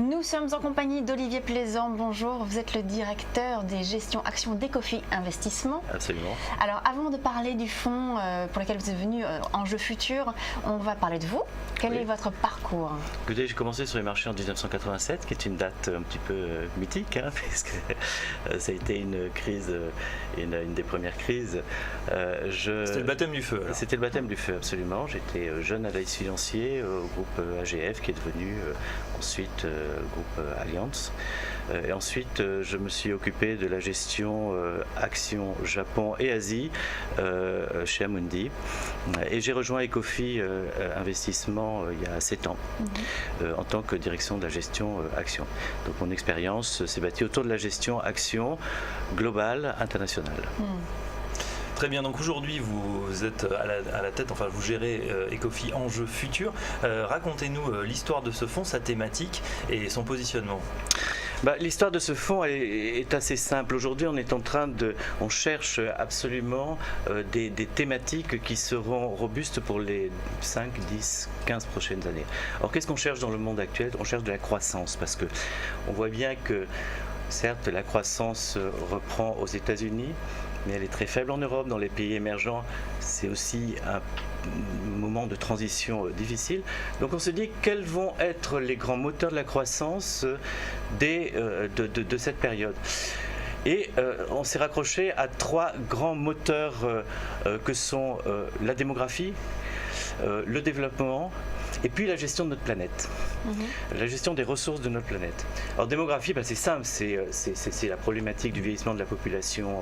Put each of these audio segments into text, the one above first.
Nous sommes en compagnie d'Olivier Plaisant. Bonjour, vous êtes le directeur des gestions actions d'Ecofi Investissement. Absolument. Alors avant de parler du fonds pour lequel vous êtes venu, Enjeux Futurs, on va parler de vous. Quel est votre parcours? Écoutez, j'ai commencé sur les marchés en 1987, qui est une date un petit peu mythique, puisque ça a été une crise, une des premières crises. C'était le baptême du feu. C'était le baptême du feu, absolument. J'étais jeune analyste financier au groupe AGF, qui est devenu ensuite groupe Allianz. Et ensuite, je me suis occupé de la gestion actions Japon et Asie chez Amundi. Et j'ai rejoint Ecofi Investissement il y a 7 ans en tant que direction de la gestion actions. Donc mon expérience s'est bâtie autour de la gestion actions globale internationale. Très bien, donc aujourd'hui vous êtes à la tête, enfin vous gérez Ecofi Enjeux Futurs. Racontez-nous l'histoire de ce fonds, sa thématique et son positionnement. L'histoire de ce fonds est assez simple. Aujourd'hui, on cherche absolument des thématiques qui seront robustes pour les 5, 10, 15 prochaines années. Alors qu'est-ce qu'on cherche dans le monde actuel? On cherche de la croissance parce que on voit bien que certes la croissance reprend aux États-Unis, mais elle est très faible en Europe, dans les pays émergents. C'est aussi un moment de transition difficile. Donc on se dit quels vont être les grands moteurs de la croissance de cette période. Et on s'est raccroché à 3 grands moteurs que sont la démographie, le développement et puis la gestion de notre planète. La gestion des ressources de notre planète. Alors démographie, c'est simple, c'est la problématique du vieillissement de la population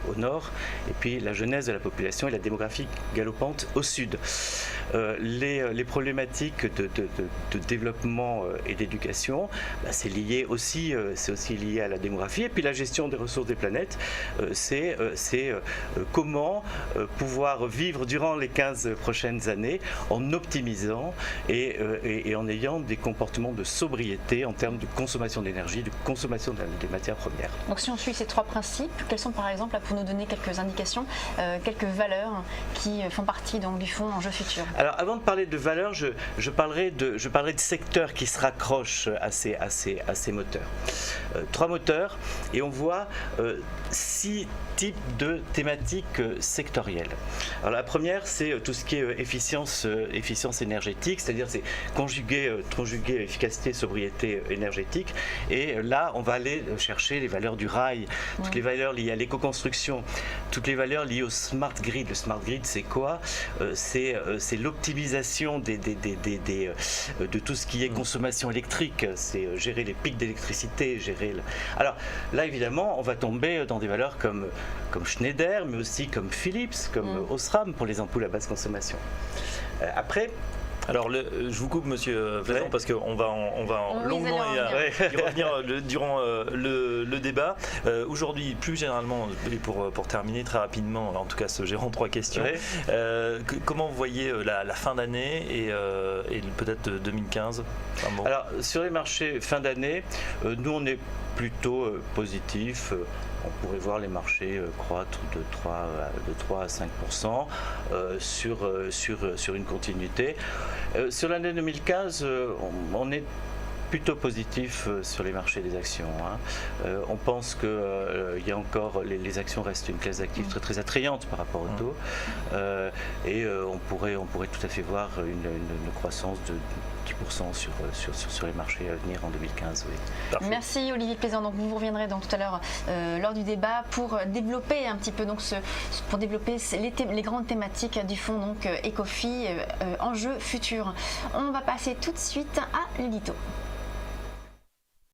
au nord, et puis la jeunesse de la population et la démographie galopante au sud. Les problématiques de développement et d'éducation, c'est aussi lié à la démographie, et puis la gestion des ressources des planètes, c'est comment pouvoir vivre durant les 15 prochaines années en optimisant et en ayant des comportements de sobriété en termes de consommation d'énergie, de consommation des matières premières. Donc si on suit ces 3 principes, quels sont par exemple, pour nous donner quelques indications, quelques valeurs qui font partie donc, du fonds Enjeux Futurs? Alors avant de parler de valeurs, je parlerai de secteurs qui se raccrochent à ces moteurs. 3 moteurs, et on voit 6 types de thématiques sectorielles. Alors la première, c'est tout ce qui est efficience énergétique, c'est-à-dire c'est conjuguer efficacité, sobriété énergétique. Et là, on va aller chercher les valeurs du rail, toutes les valeurs liées à l'éco-construction, toutes les valeurs liées au smart grid. Le smart grid, c'est quoi? C'est l'optimisation de tout ce qui est consommation électrique. C'est gérer les pics d'électricité, Alors là, évidemment, on va tomber dans des valeurs comme Schneider, mais aussi comme Philips, comme Osram pour les ampoules à basse consommation. Après, alors, je vous coupe, monsieur Plaisant, parce qu'on va longuement y revenir durant le débat. Aujourd'hui, plus généralement, et pour terminer très rapidement, en tout cas ce gérant 3 questions, comment vous voyez la fin d'année et peut-être 2015? Alors, sur les marchés fin d'année, nous on est plutôt positif. On pourrait voir les marchés croître de 3 à 5% sur une continuité. Sur l'année 2015, on est plutôt positif sur les marchés des actions. On pense que y a encore les actions restent une classe d'actifs très très attrayante par rapport au taux, et on pourrait tout à fait voir une croissance de 10% sur les marchés à venir en 2015. Oui. Merci Olivier Plaisant. Donc vous reviendrez donc tout à l'heure lors du débat pour développer un petit peu les grandes thématiques du fonds donc Ecofi Enjeux Futurs. On va passer tout de suite à l'édito.